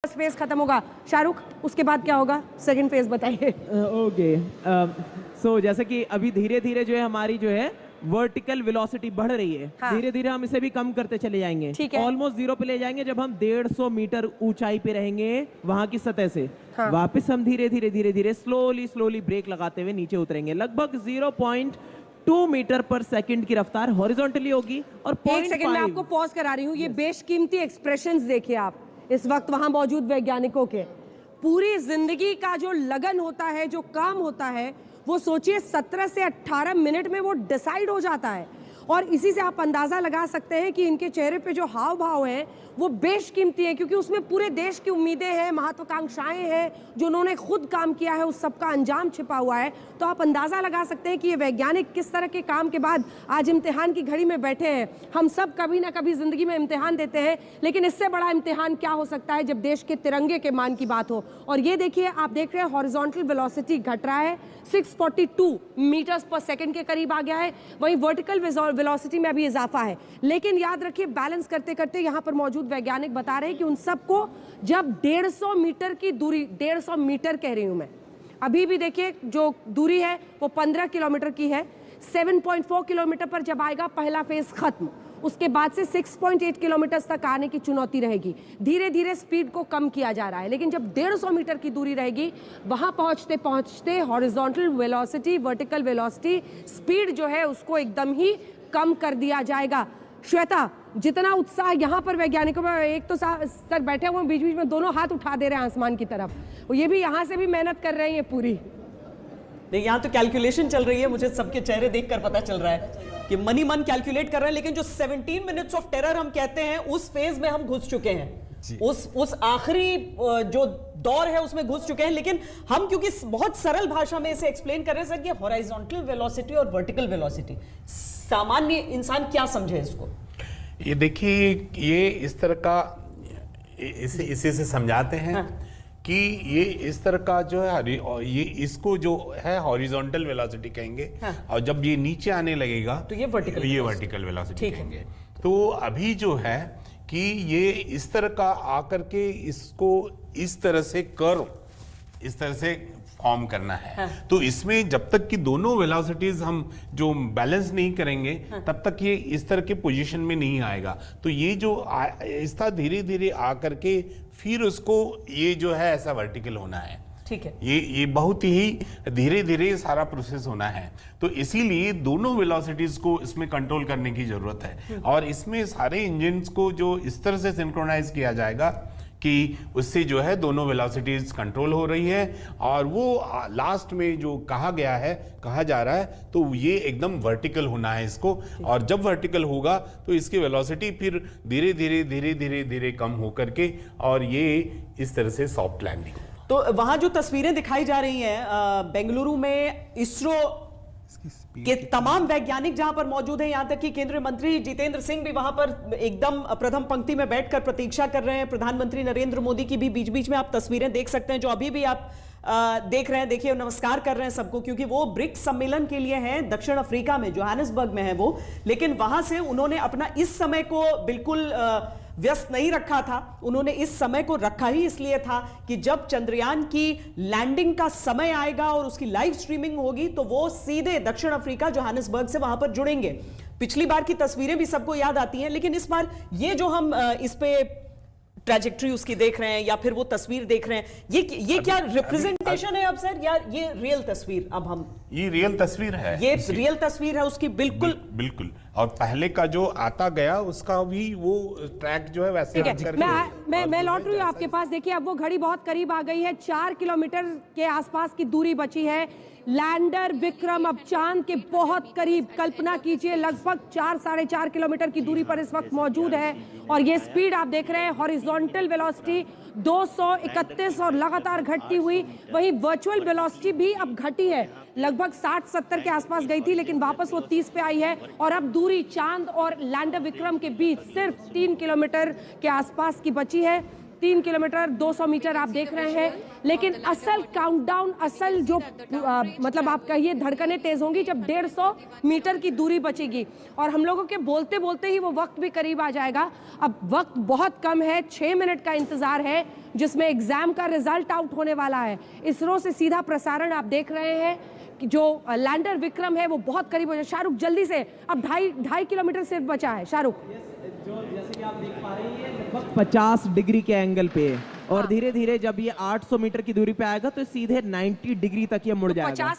First phase खत्म होगा। शाहरुख, उसके बाद क्या होगा? सेकंड फेज बताइए। ओके, सो जैसे कि अभी धीरे धीरे जो है हमारी जो है वर्टिकल वेलोसिटी बढ़ रही है। हाँ। धीरे धीरे हम इसे भी कम करते चले जाएंगे। ठीक है। ऑलमोस्ट जीरो पे ले जाएंगे जब हम 150 मीटर ऊंचाई पे रहेंगे वहां की सतह से। हाँ। वापस हम धीरे धीरे स्लोली ब्रेक लगाते हुए नीचे उतरेंगे। लगभग 0.2 मीटर पर सेकंड की रफ्तार हॉरिजॉन्टली होगी और एक सेकंड मैं आपको पॉज करा रही हूँ। ये बेशकीमती एक्सप्रेशंस देखिए आप इस वक्त वहां मौजूद वैज्ञानिकों के। पूरी जिंदगी का जो लगन होता है, जो काम होता है, वो सोचिए 17 से 18 मिनट में वो डिसाइड हो जाता है। और इसी से आप अंदाजा लगा सकते हैं कि इनके चेहरे पे जो हाव भाव हैं वो बेशकीमती है, क्योंकि उसमें पूरे देश की उम्मीदें हैं, महत्वाकांक्षाएं हैं, जो उन्होंने खुद काम किया है उस सबका अंजाम छिपा हुआ है। तो आप अंदाजा लगा सकते हैं कि ये वैज्ञानिक किस तरह के काम के बाद आज इम्तिहान की घड़ी में बैठे हैं। हम सब कभी ना कभी जिंदगी में इम्तिहान देते हैं, लेकिन इससे बड़ा इम्तिहान क्या हो सकता है जब देश के तिरंगे के मान की बात हो। और ये देखिए, आप देख रहे हैं हॉरिजॉन्टल वेलोसिटी घट रहा है, 642 मीटर्स पर सेकंड के करीब आ गया है। वहीं वर्टिकल वेलोसिटी में अभी इजाफा है। लेकिन याद रखिए, बैलेंस करते करते यहाँ पर मौजूद वैज्ञानिक बता रहे हैं कि उन सबको जब 150 मीटर की दूरी, 150 मीटर कह रही हूं मैं, अभी भी देखिए जो दूरी है वो 15 किलोमीटर की है। 7.4 किलोमीटर पर जब आएगा पहला फेज खत्म, उसके बाद से 6.8 किलोमीटर तक आने की चुनौती रहेगी। धीरे धीरे स्पीड को कम किया जा रहा है, लेकिन जब 150 मीटर की दूरी रहेगी वहां पहुंचते पहुंचते horizontal velocity, vertical velocity, speed जो है उसको एकदम ही कम कर दिया जाएगा। श्वेता, जितना उत्साह यहाँ पर वैज्ञानिकों में, एक तो सर बैठे हुए बीच बीच में दोनों हाथ उठा दे रहे हैं आसमान की तरफ, और ये भी यहाँ से भी मेहनत कर रहे हैं ये पूरी। नहीं, यहाँ तो कैलकुलेशन चल रही है। मुझे सबके चेहरे देखकर पता चल रहा है कि मनी मन कैलकुलेट कर रहे हैं। लेकिन जो 17 मिनट्स ऑफ टेरर हम कहते हैं, उस फेज में हम घुस चुके हैं। उस आखिरी जो दौर है उसमें घुस चुके हैं। लेकिन हम क्योंकि बहुत सरल भाषा में इसे एक्सप्लेन कर रहे हैं सर, कि हॉरिजॉन्टल वेलोसिटी और वर्टिकल वेलोसिटी, सामान्य इंसान क्या समझे इसको? ये देखिए, ये इस तरह का इसे से समझाते हैं। हाँ। कि ये इस तरह का जो है, ये इसको जो है हॉरिजॉन्टल वेलोसिटी कहेंगे। हाँ। और जब ये नीचे आने लगेगा तो ये वर्टिकल वेलोसिटी कहेंगे। तो अभी जो है कि ये इस तरह का आकर के इसको इस तरह से कर्व इस तरह से फॉर्म करना है। हाँ। तो इसमें जब तक कि दोनों वेलोसिटीज हम जो बैलेंस नहीं करेंगे, हाँ, तब तक ये इस तरह के पोजीशन में नहीं आएगा। तो ये जो आहिस्ता धीरे धीरे आकर के फिर उसको ये जो है ऐसा वर्टिकल होना है। ठीक है। ये बहुत ही धीरे धीरे सारा प्रोसेस होना है। तो इसीलिए दोनों वेलोसिटीज को इसमें कंट्रोल करने की जरूरत है। और इसमें सारे इंजन्स को जो इस तरह से सिंक्रोनाइज किया जाएगा कि उससे जो है दोनों वेलोसिटीज कंट्रोल हो रही है। और वो लास्ट में जो कहा जा रहा है, तो ये एकदम वर्टिकल होना है इसको। और जब वर्टिकल होगा तो इसकी वेलोसिटी फिर धीरे धीरे कम होकर के और ये इस तरह से सॉफ्ट लैंडिंग। तो वहां जो तस्वीरें दिखाई जा रही हैं बेंगलुरु में, इसरो के तमाम वैज्ञानिक जहां पर मौजूद हैं, यहां तक कि केंद्रीय मंत्री जितेंद्र सिंह भी वहां पर एकदम प्रथम पंक्ति में बैठकर प्रतीक्षा कर रहे हैं। प्रधानमंत्री नरेंद्र मोदी की भी बीच बीच में आप तस्वीरें देख सकते हैं, जो अभी भी आप देख रहे हैं। देखिए, नमस्कार कर रहे हैं सबको, क्योंकि वो ब्रिक्स सम्मेलन के लिए हैं दक्षिण अफ्रीका में, जोहानिसबर्ग में है वो। लेकिन वहां से उन्होंने अपना इस समय को बिल्कुल व्यस्त नहीं रखा था। उन्होंने इस समय को रखा ही इसलिए था कि जब चंद्रयान की लैंडिंग का समय आएगा और उसकी लाइव स्ट्रीमिंग होगी, तो वो सीधे दक्षिण अफ्रीका जोहानिसबर्ग से वहां पर जुड़ेंगे। पिछली बार की तस्वीरें भी सबको याद आती हैं, लेकिन इस बार ये जो हम इस पे ट्रैजेक्टरी उसकी देख रहे हैं या फिर वो तस्वीर देख रहे हैं, ये क्या रिप्रेजेंटेशन है अब सर, या ये रियल तस्वीर? अब हम ये रियल तस्वीर है, ये रियल तस्वीर है उसकी, बिल्कुल। और पहले का जो आता गया उसका भी वो ट्रैक जो है वैसे मैं लौट रही हूँ आपके पास। देखिए, अब वो घड़ी बहुत करीब आ गई है, 4 किलोमीटर के आसपास की दूरी बची है। लैंडर विक्रम अब चांद के बहुत करीब, कल्पना कीजिए, लगभग 4-4.5 किलोमीटर की दूरी पर इस वक्त मौजूद है। और ये स्पीड आप देख रहे हैं, हॉरिजॉन्टल वेलोसिटी 231 और लगातार घटती हुई। वहीं वर्चुअल वेलोसिटी भी अब घटी है, लगभग 60-70 के आसपास गई थी, लेकिन वापस वो 30 पे आई है। और अब दूरी चांद और लैंडर विक्रम के बीच सिर्फ 3 किलोमीटर के आसपास की बची है। 3 किलोमीटर 200 मीटर आप देख रहे हैं, लेकिन असल काउंटडाउन, असल जो मतलब आप कहिए धड़कनें तेज होंगी जब 150 मीटर की दूरी बचेगी और हम लोगों के बोलते बोलते ही वो वक्त भी करीब आ जाएगा। अब वक्त बहुत कम है, 6 मिनट का इंतजार है जिसमें एग्जाम का रिजल्ट आउट होने वाला है। इसरो से सीधा प्रसारण आप देख रहे हैं कि जो लैंडर विक्रम है वो बहुत करीब हो जाए। शाहरुख जल्दी से, अब 2.5 किलोमीटर सिर्फ बचा है। शाहरुख जैसे कि आप देख पा रहे हैं लगभग 50 डिग्री के एंगल पे, और धीरे धीरे जब ये 800 मीटर की दूरी पे आएगा तो सीधे 90 डिग्री तक ये मुड़ जाएगा।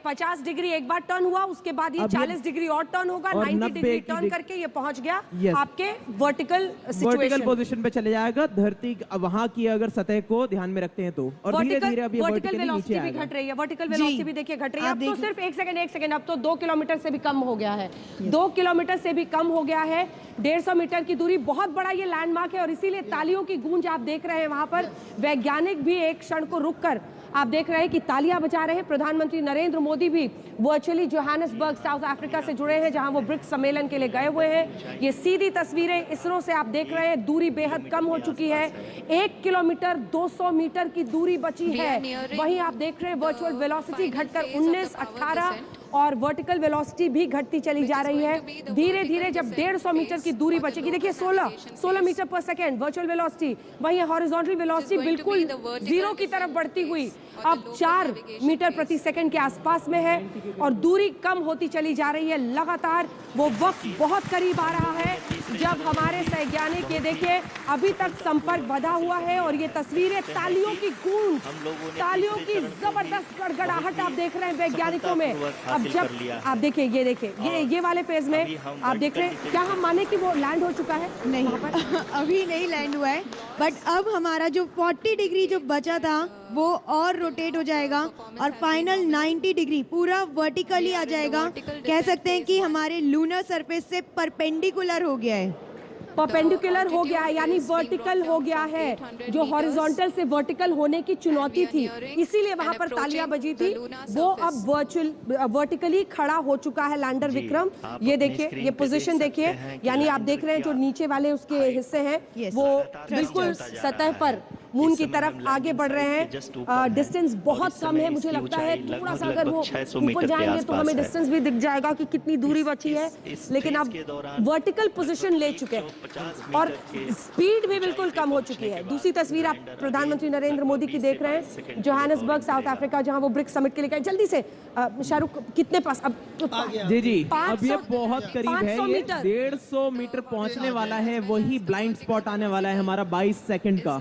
50 डिग्री एक बार टर्न हुआ, उसके बाद ये 40 डिग्री और टर्न होगा, 90 डिग्री टर्न करके ये पहुंच गया आपके वर्टिकल पोजीशन पे चले जाएगा। धरती वहां की अगर सतह को ध्यान में रखते हैं तो, और धीरे धीरे अब ये वर्टिकल वेलोसिटी भी घट रही है। वर्टिकल वेलोसिटी भी देखिए घट रही है। अब तो सिर्फ एक सेकंड, अब तो 2 किलोमीटर से भी कम हो गया है। 2 किलोमीटर से भी कम हो गया है। 150 मीटर की दूरी, बहुत बड़ा ये लैंडमार्क है और इसीलिए तालियों की गूंज आप देख रहे हैं। वहां पर वैज्ञानिक भी एक क्षण को रुककर आप देख रहे हैं कि तालियां बजा रहे हैं। प्रधानमंत्री नरेंद्र मोदी भी वर्चुअली जोहानिसबर्ग साउथ अफ्रीका से जुड़े हैं, जहां वो ब्रिक्स सम्मेलन के लिए गए हुए हैं। ये सीधी तस्वीरें इसरो से आप देख रहे हैं। दूरी बेहद कम हो चुकी है, 1 किलोमीटर 200 मीटर की दूरी बची है। वहीं आप देख रहे हैं वर्चुअल वेलोसिटी घटकर 19, 18 और वर्टिकल वेलोसिटी भी घटती चली जा रही है। धीरे धीरे जब 150 मीटर की दूरी बचेगी, देखिए 16 मीटर पर सेकेंड वर्चुअल वेलोसिटी, वहीं हॉरिजॉन्टल वेलोसिटी बिल्कुल 0 की तरफ बढ़ती हुई अब 4 मीटर प्रति सेकंड के आसपास में है और दूरी कम होती चली जा रही है लगातार। वो वक्त बहुत करीब आ रहा है जब हमारे वैज्ञानिक, ये देखिए अभी तक संपर्क बंधा हुआ है और ये तस्वीरें तालियों की गूंज, तालियों की जबरदस्त गड़गड़ाहट आप देख रहे हैं वैज्ञानिकों में। अब जब आप देखिए, ये देखिए ये वाले फेज में आप देख रहे हैं, क्या हम माने कि वो लैंड हो चुका है? नहीं अभी नहीं लैंड हुआ है, बट अब हमारा जो 40 डिग्री जो बचा था वो और रोटेट हो जाएगा और फाइनल 90 डिग्री पूरा वर्टिकली आ जाएगा। कह सकते हैं कि हमारे लूनर सरफेस से परपेंडिकुलर हो गया है, परपेंडिकुलर हो गया है, यानी वर्टिकल हो गया है। जो हॉरिजॉन्टल से वर्टिकल होने की चुनौती थी, इसीलिए वहां पर तालियां बजी थी, वो अब वर्टिकली खड़ा हो चुका है लैंडर विक्रम। ये देखिए, ये पोजीशन देखिए, यानी आप देख रहे हैं जो नीचे वाले उसके हिस्से हैं वो बिल्कुल सतह पर मून की तरफ आगे बढ़ रहे हैं। डिस्टेंस बहुत कम है, मुझे लगता है थोड़ा सा अगर वो ऊपर जाएंगे तो हमें डिस्टेंस भी दिख जाएगा कि कितनी दूरी बची है, लेकिन अब वर्टिकल पोजीशन ले चुके हैं और स्पीड भी बिल्कुल कम हो चुकी है। दूसरी तस्वीर आप प्रधानमंत्री नरेंद्र मोदी की देख रहे हैं, जोहानिसबर्ग साउथ अफ्रीका, जहां वो ब्रिक्स समिट के लिए गए। जल्दी से शाहरुख, कितने पास अब? जी अब ये बहुत करीब है, ये 150 मीटर पहुंचने वाला है। वही ब्लाइंड स्पॉट आने वाला है हमारा 22 सेकंड का।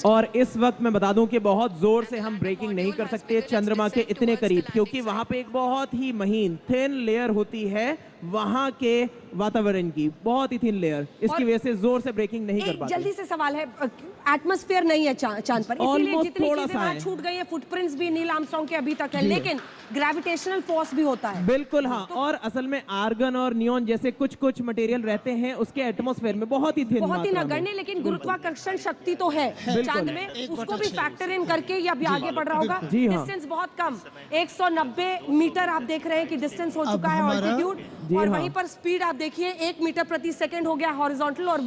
और इस वक्त मैं बता दूं कि बहुत जोर से हम ब्रेकिंग नहीं कर सकते चंद्रमा के इतने करीब, क्योंकि वहां पे एक बहुत ही महीन थिन लेयर होती है वहां के वातावरण की, बहुत ही थिन लेयर, इसकी वजह से जोर से ब्रेकिंग नहीं कर पाते। जल्दी से सवाल है, एटमॉस्फेयर नहीं है चांद पर, इसीलिए जितनी चीजें वहां छूट गई है, फुटप्रिंट्स भी नील आर्मस्ट्रांग के अभी तक है, लेकिन ग्रेविटेशनल फोर्स भी होता है। बिल्कुल हाँ, और असल में आर्गन और नियॉन जैसे कुछ मटेरियल रहते हैं उसके एटमॉस्फेयर में बहुत ही थिन, बहुत ही नगण्य, लेकिन गुरुत्वाकर्षण शक्ति तो है चांद में, उसको भी फैक्टर इन करके ये अभी आगे बढ़ रहा होगा। डिस्टेंस बहुत कम, 190 मीटर आप देख रहे हैं कि डिस्टेंस हो चुका है ऑल्टीट्यूड, और वहीं पर स्पीड आप देखिए 1 मीटर प्रति सेकंड हो गया हॉरिजॉन्टल, और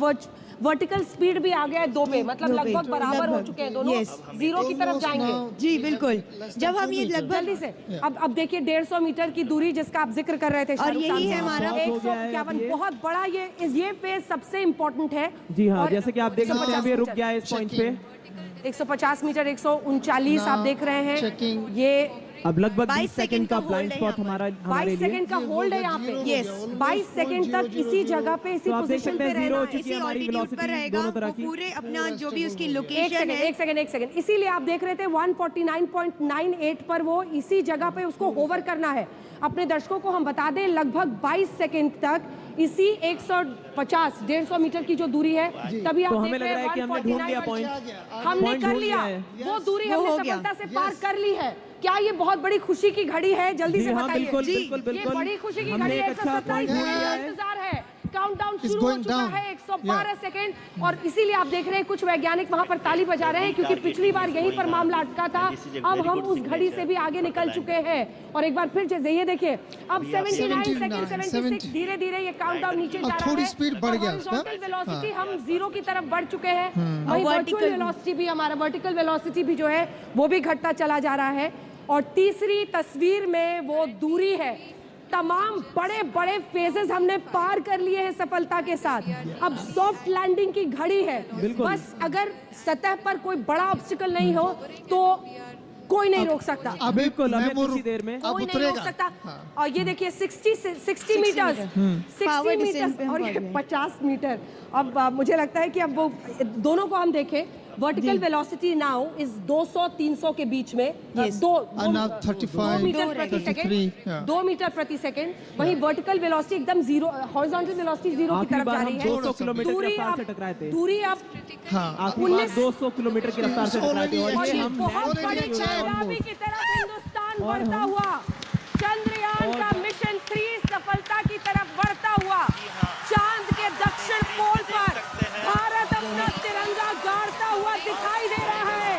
वर्टिकल स्पीड भी आ गया है 2 पे, मतलब लगभग बराबर हो चुके हैं दोनों, 0 की तरफ जाएंगे। जी बिल्कुल, जब हम ये लगभग जल्दी से अब देखिए 150 मीटर की दूरी जिसका आप जिक्र कर रहे थे, और यही है हमारा 151, बहुत बड़ा ये फेज सबसे इम्पोर्टेंट है। जी हाँ, जैसे कि आप देख सकते हैं अभी रुक गया है इस पॉइंट पे। 150 मीटर 139 आप देख रहे हैं, ये अब लगभग 20 सेकंड का ब्लाइंड स्पॉट हमारे 22 सेकंड का होल्ड है यहाँ पे। यस, 22 सेकंड तक इसी जगह पे, इसी पोजीशन पे रहना है, इसी ऑल्टीट्यूड पर रहेगा वो पूरे अपना जो भी उसकी लोकेशन है। एक सेकंड, इसीलिए आप देख रहे थे 149.98 पर वो इसी जगह पे उसको होवर करना है। अपने दर्शकों को हम बता दें, लगभग 22 सेकंड तक इसी 150-150 मीटर की जो दूरी है, तभी आप देख रहे हैं कि हमने ढूंढ लिया पॉइंट, हमने कर लिया, वो दूरी हमने सफलता से पार कर ली है। क्या ये बहुत बड़ी खुशी की घड़ी है? जल्दी से बताइए। बिल्कुल, ये बड़ी खुशी की घड़ी है, 127 इंतजार है काउंटडाउन शुरू हो going चुका down. है 112 सेकंड और इसीलिए आप देख रहे हैं कुछ वैज्ञानिक वहां पर ताली बजा रहे हैं क्योंकि पिछली बार यहीं पर मामला अटका था। अब हम उस घड़ी से भी आगे निकल चुके हैं और एक बार फिर जैसे ये देखिए अब 79 सेकंड 76 धीरे धीरे ये काउंटडाउन नीचे जा रहा है। थोड़ी स्पीड बढ़ गया उसका। हॉरिजॉन्टल वेलोसिटी हम 0 की तरफ बढ़ चुके हैं। वही वर्टिकल वेलोसिटी भी हमारा वर्टिकल वेलोसिटी भी जो है वो भी घटता चला जा रहा है। और तीसरी तस्वीर में वो दूरी है, तमाम बड़े बड़े फेजेस हमने पार कर लिए हैं सफलता के साथ। अब सॉफ्ट लैंडिंग की घड़ी है, बस अगर सतह पर कोई बड़ा ऑब्स्टिकल नहीं हो तो कोई नहीं रोक सकता। बिल्कुल कुछ देर में कोई नहीं रोक सकता। और ये देखिए 60 मीटर्स 60 मीटर्स और ये 50 मीटर। अब मुझे लगता है कि अब वो दोनों को हम देखें, वर्टिकल वेलोसिटी नाउ इज 200-300 के बीच में, 35 मीटर प्रति सेकंड, 2 मीटर प्रति सेकंड। वहीं वर्टिकल वेलोसिटी एकदम 0, हॉरिजॉन्टल वेलोसिटी 0 की तरफ जा रही है। 200 किलोमीटर की रफ्तार से टकराए थे। दूरी अब आखिरी बार 200 किलोमीटर की रफ्तार से टकराए थे और ये हम बहुत बड़ी कामयाबी की तरफ हिंदुस्तान बढ़ता हुआ, चंद्रयान का मिशन 3 सफलता की तरफ बढ़ता हुआ, चांद के दक्षिण पोल पर भारत अपना तिरंगा गाड़ता हुआ दिखाई दे रहा है।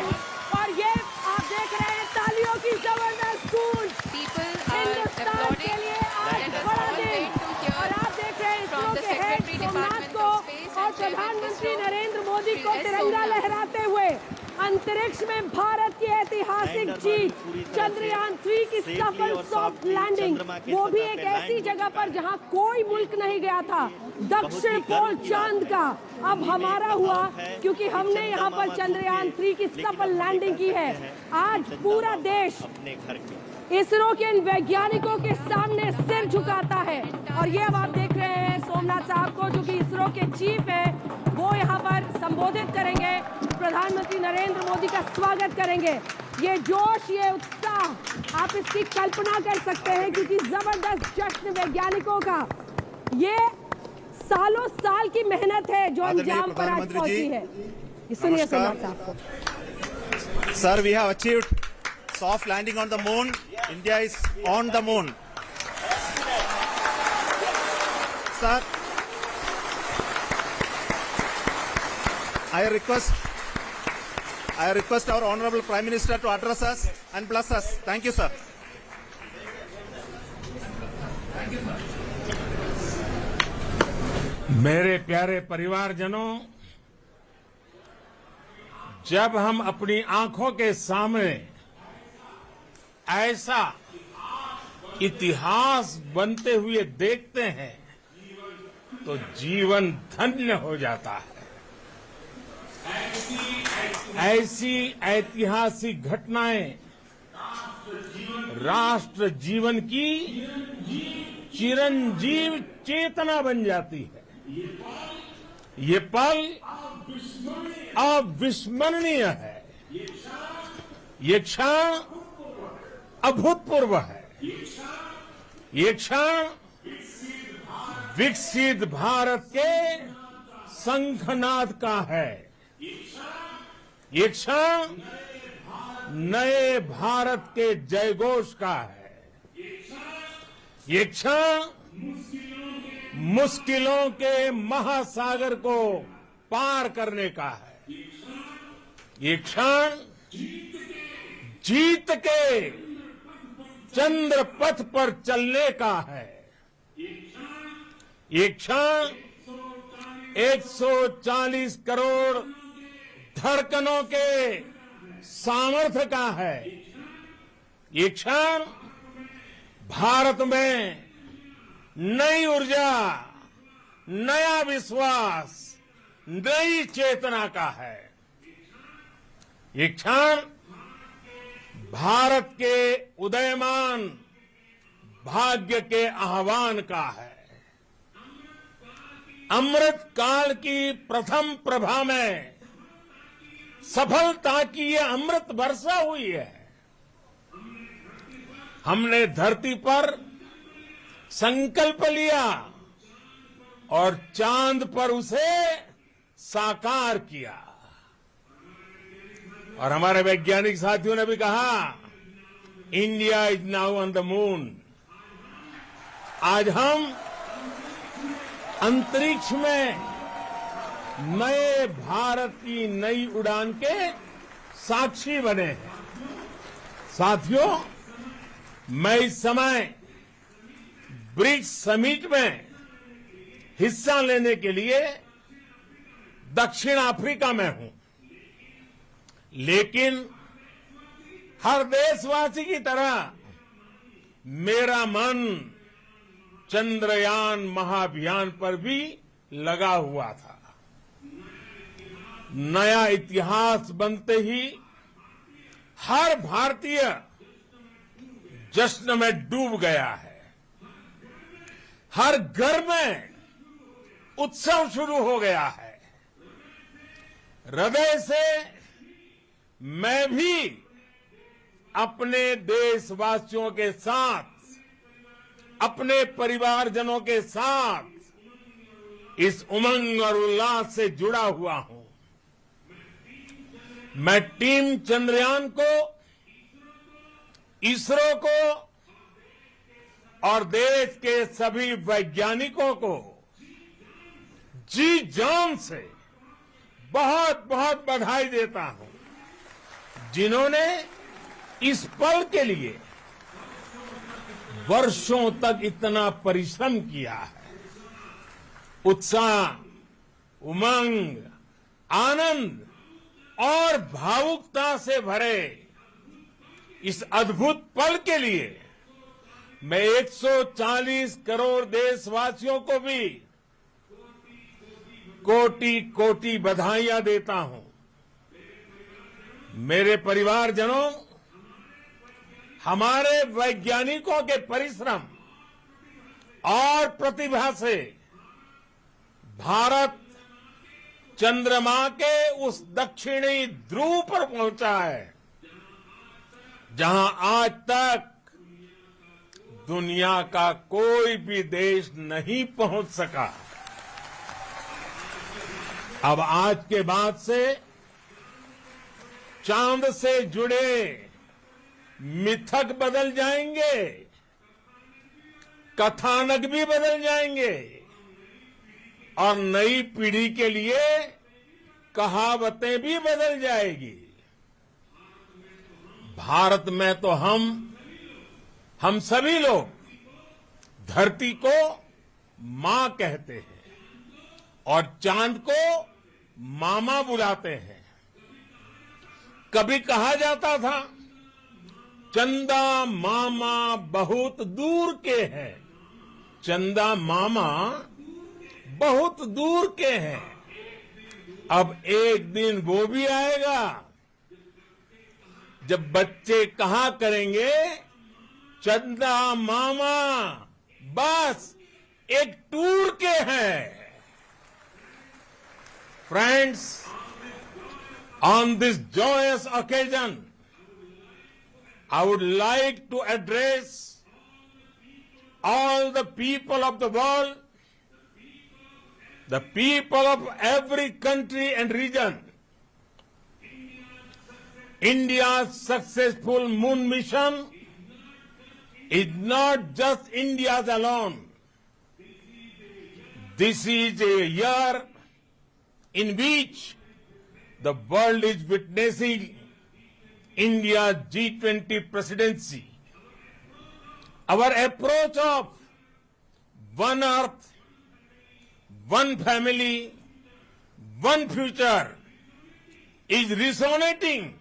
और ये आप देख रहे हैं तालियों की जबरदस्त गूंज हिंदुस्तान के लिए आज बड़ा दिन। और आप देख रहे हैं इसरो के हेड सोमनाथ को और प्रधानमंत्री नरेंद्र मोदी को तिरंगा लहराते हुए अंतरिक्ष में भारत की ऐतिहासिक जीत, चंद्रयान 3 की सफल सॉफ्ट लैंडिंग, वो भी एक ऐसी जगह पर जहां कोई मुल्क नहीं गया था, दक्षिण पोल चांद का। अब हमारा हुआ क्योंकि हमने यहाँ पर चंद्रयान 3 की सफल लैंडिंग की है। आज पूरा देश इसरो के इन वैज्ञानिकों के सामने सिर झुकाता है। और ये अब आप देख रहे हैं सोमनाथ साहब को जो कि इसरो के चीफ है, वो यहाँ पर संबोधित करेंगे, प्रधानमंत्री नरेंद्र मोदी का स्वागत करेंगे। ये जोश, ये उत्साह, आप इसकी कल्पना कर सकते हैं क्योंकि जबरदस्त जश्न वैज्ञानिकों का, ये सालों साल की मेहनत है जो अंजाम पर आज पहुंची है। सुनिए सोमनाथ साहब को। Sir, we have achieved soft landing on the moon. India is on the moon. Sir, I request our Honorable Prime Minister to address us and bless us. Thank you, sir. मेरे प्यारे परिवारजनों, जब हम अपनी आंखों के सामने ऐसा इतिहास बनते हुए देखते हैं तो जीवन धन्य हो जाता है। ऐसी ऐतिहासिक घटनाएं राष्ट्र जीवन की चिरंजीव चेतना बन जाती है। ये पल अविस्मरणीय है, ये क्षण अभूतपूर्व है, ये क्षण विकसित भारत के शंखनाद का है, ये क्षण नए भारत के जयघोष का है, ये क्षण मुश्किलों के महासागर को पार करने का है, ये क्षण जीत के चंद्र पथ पर चलने का है, ये क्षण 140 करोड़ धड़कनों के सामर्थ्य का है, ये क्षण भारत में नई ऊर्जा, नया विश्वास, नई चेतना का है, ये क्षण भारत के उदयमान भाग्य के आह्वान का है। अमृत काल की प्रथम प्रभा में सफलता की ये अमृत वर्षा हुई है। हमने धरती पर संकल्प लिया और चांद पर उसे साकार किया। और हमारे वैज्ञानिक साथियों ने भी कहा, India is now on the moon. आज हम अंतरिक्ष में नए भारत की नई उड़ान के साक्षी बने हैं। साथियों, मैं इस समय ब्रिक्स समिट में हिस्सा लेने के लिए दक्षिण अफ्रीका में हूं, लेकिन हर देशवासी की तरह मेरा मन चंद्रयान महाअभियान पर भी लगा हुआ था। नया इतिहास बनते ही हर भारतीय जश्न में डूब गया है। हर घर में उत्सव शुरू हो गया है। हृदय से मैं भी अपने देशवासियों के साथ, अपने परिवारजनों के साथ इस उमंग और उल्लास से जुड़ा हुआ हूं। मैं टीम चंद्रयान को, इसरो को और देश के सभी वैज्ञानिकों को जी जान से बहुत बहुत बधाई देता हूं, जिन्होंने इस पल के लिए वर्षों तक इतना परिश्रम किया है। उत्साह, उमंग, आनंद और भावुकता से भरे इस अद्भुत पल के लिए मैं 140 करोड़ देशवासियों को भी कोटि कोटि बधाइयां देता हूं। मेरे परिवारजनों, हमारे वैज्ञानिकों के परिश्रम और प्रतिभा से भारत चंद्रमा के उस दक्षिणी ध्रुव पर पहुंचा है, जहां आज तक दुनिया का कोई भी देश नहीं पहुंच सका। अब आज के बाद से चांद से जुड़े मिथक बदल जाएंगे, कथानक भी बदल जाएंगे और नई पीढ़ी के लिए कहावतें भी बदल जाएगी। भारत में तो हम सभी लोग धरती को मां कहते हैं और चांद को मामा बुलाते हैं। कभी कहा जाता था, चंदा मामा बहुत दूर के हैं। चंदा मामा बहुत दूर के हैं। अब एक दिन वो भी आएगा जब बच्चे कहा करेंगे, चंदा मामा बस एक टूर के हैं। Friends, on this joyous occasion, I would like to address all the people of the world, the people of every country and region. India's successful moon mission is not just India's alone. This is a year in which the world is witnessing India's G20 presidency. Our approach of one earth, one family, one future is resonating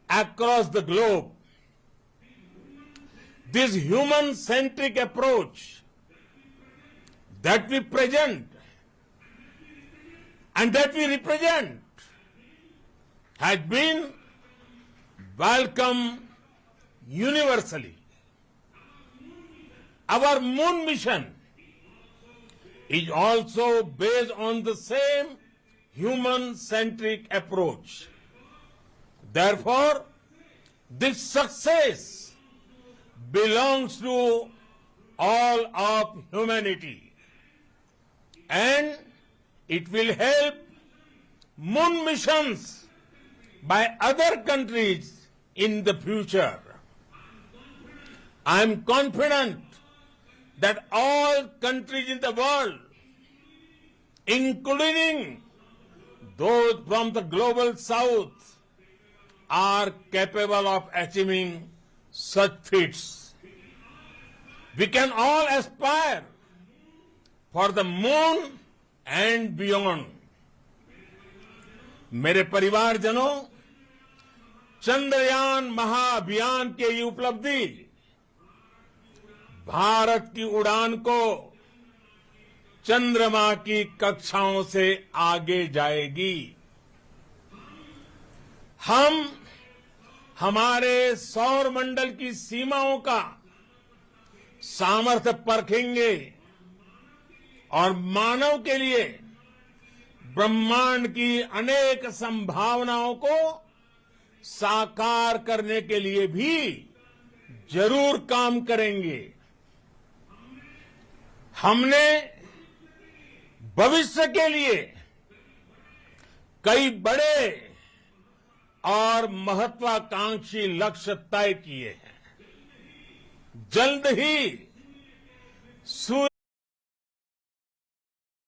across the globe. This human-centric approach that we present and that we represent has been welcomed universally. Our moon mission is also based on the same human-centric approach. Therefore, this success belongs to all of humanity, and it will help moon missions by other countries in the future. I am confident that all countries in the world including those from the global south, are capable of achieving such feats. We can all aspire for the moon and beyond. मेरे परिवारजनों, चंद्रयान महाअभियान की ये उपलब्धि भारत की उड़ान को चंद्रमा की कक्षाओं से आगे जाएगी। हम हमारे सौर मंडल की सीमाओं का सामर्थ्य परखेंगे और मानव के लिए ब्रह्मांड की अनेक संभावनाओं को साकार करने के लिए भी जरूर काम करेंगे। हमने भविष्य के लिए कई बड़े और महत्वाकांक्षी लक्ष्य तय किए हैं। जल्द ही सूर्य